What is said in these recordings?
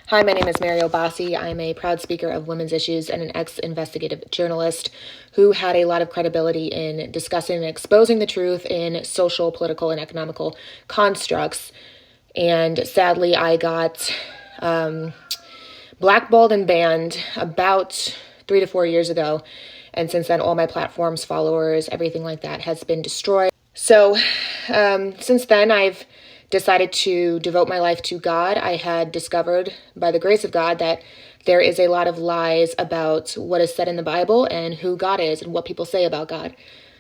Hi, my name is Mario Bassi. I'm a proud speaker of women's issues and an ex-investigative journalist who had a lot of credibility in discussing and exposing the truth in social, political, and economical constructs. And sadly, I got blackballed and banned about 3 to 4 years ago. And since then, all my platforms, followers, everything like that has been destroyed. So since then, I've decided to devote my life to God. I had discovered, by the grace of God, that there is a lot of lies about what is said in the Bible and who God is and what people say about God.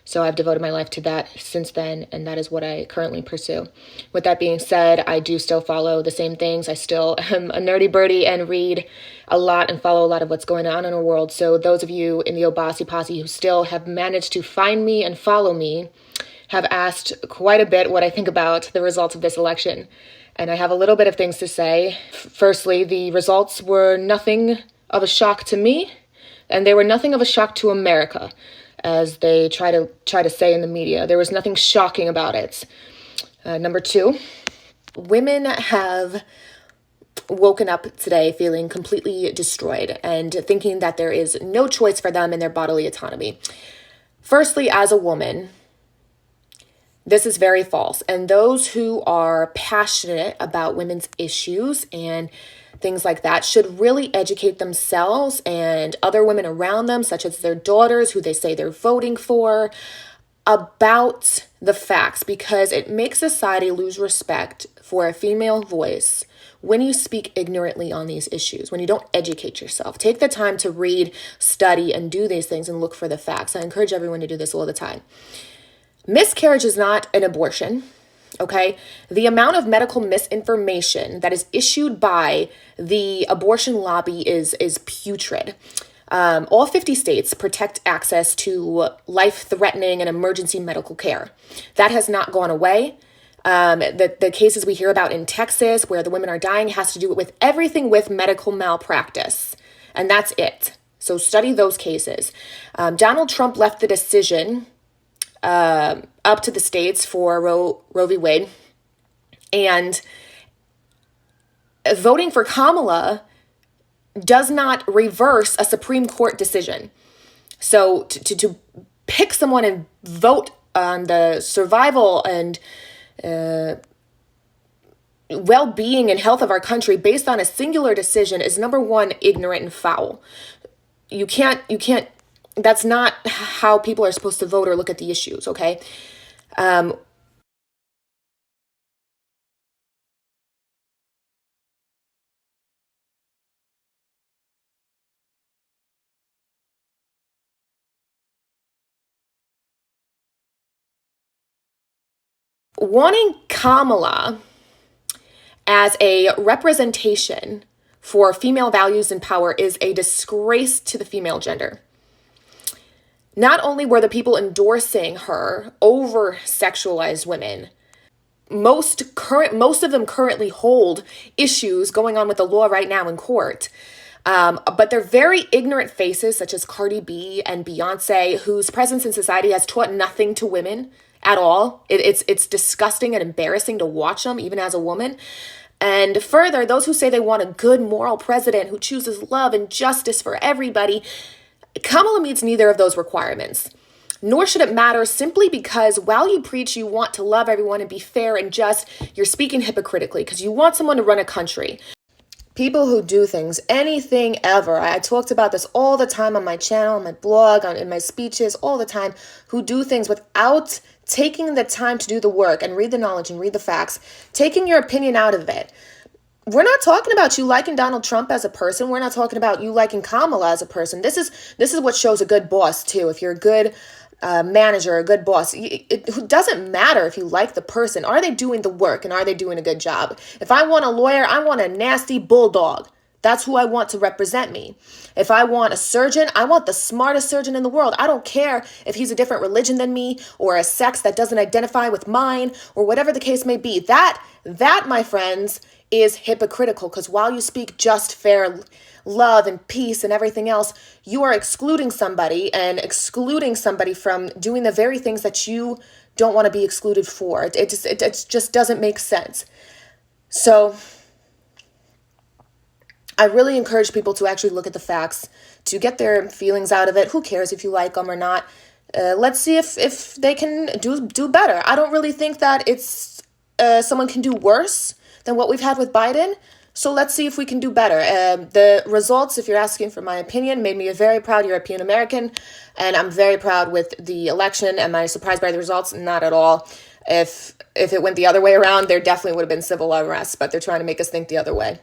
So I've devoted my life to that since then, and that is what I currently pursue. With that being said, I do still follow the same things. I still am a nerdy birdie and read a lot and follow a lot of what's going on in our world. So those of you in the Obasi Posse who still have managed to find me and follow me have asked quite a bit what I think about the results of this election. And I have a little bit of things to say. Firstly, the results were nothing of a shock to me, and they were nothing of a shock to America, as they try to say in the media. There was nothing shocking about it. Number two, women have woken up today feeling completely destroyed and thinking that there is no choice for them in their bodily autonomy. Firstly, as a woman, this is very false. And those who are passionate about women's issues and things like that should really educate themselves and other women around them, such as their daughters, who they say they're voting for, about the facts, because it makes society lose respect for a female voice when you speak ignorantly on these issues, when you don't educate yourself. Take the time to read, study, and do these things and look for the facts. I encourage everyone to do this all the time. Miscarriage is not an abortion, okay? The amount of medical misinformation that is issued by the abortion lobby is putrid. All 50 states protect access to life-threatening and emergency medical care. That has not gone away. The cases we hear about in Texas where the women are dying has to do with everything with medical malpractice, and that's it. So study those cases. Donald Trump left the decision up to the states for Roe v. Wade, and voting for Kamala does not reverse a Supreme Court decision. So to pick someone and vote on the survival and well-being and health of our country based on a singular decision is, number one, ignorant and foul. You can't. That's not how people are supposed to vote or look at the issues, okay? Wanting Kamala as a representation for female values and power is a disgrace to the female gender. Not only were the people endorsing her over-sexualized women, most of them currently hold issues going on with the law right now in court. But they're very ignorant faces, such as Cardi B and Beyonce, whose presence in society has taught nothing to women at all. It's disgusting and embarrassing to watch them, even as a woman. And further, those who say they want a good moral president who chooses love and justice for everybody, Kamala meets neither of those requirements. Nor should it matter simply because while you preach you want to love everyone and be fair and just, you're speaking hypocritically because you want someone to run a country. People who do things, anything ever, I talked about this all the time on my channel, on my blog, in my speeches, all the time, who do things without taking the time to do the work and read the knowledge and read the facts, taking your opinion out of it. We're not talking about you liking Donald Trump as a person. We're not talking about you liking Kamala as a person. This is what shows a good boss too. If you're a good manager, a good boss, it doesn't matter if you like the person. Are they doing the work and are they doing a good job? If I want a lawyer, I want a nasty bulldog. That's who I want to represent me. If I want a surgeon, I want the smartest surgeon in the world. I don't care if he's a different religion than me or a sex that doesn't identify with mine or whatever the case may be. That, my friends, is hypocritical, because while you speak just, fair love and peace and everything else, you are excluding somebody from doing the very things that you don't want to be excluded for. It just doesn't make sense. So I really encourage people to actually look at the facts, to get their feelings out of it. Who cares if you like them or not? Let's see if they can do better. I don't really think that it's someone can do worse than what we've had with Biden. So let's see if we can do better. The results, if you're asking for my opinion, made me a very proud European American, and I'm very proud with the election. Am I surprised by the results? Not at all. If it went the other way around, there definitely would have been civil unrest, but they're trying to make us think the other way.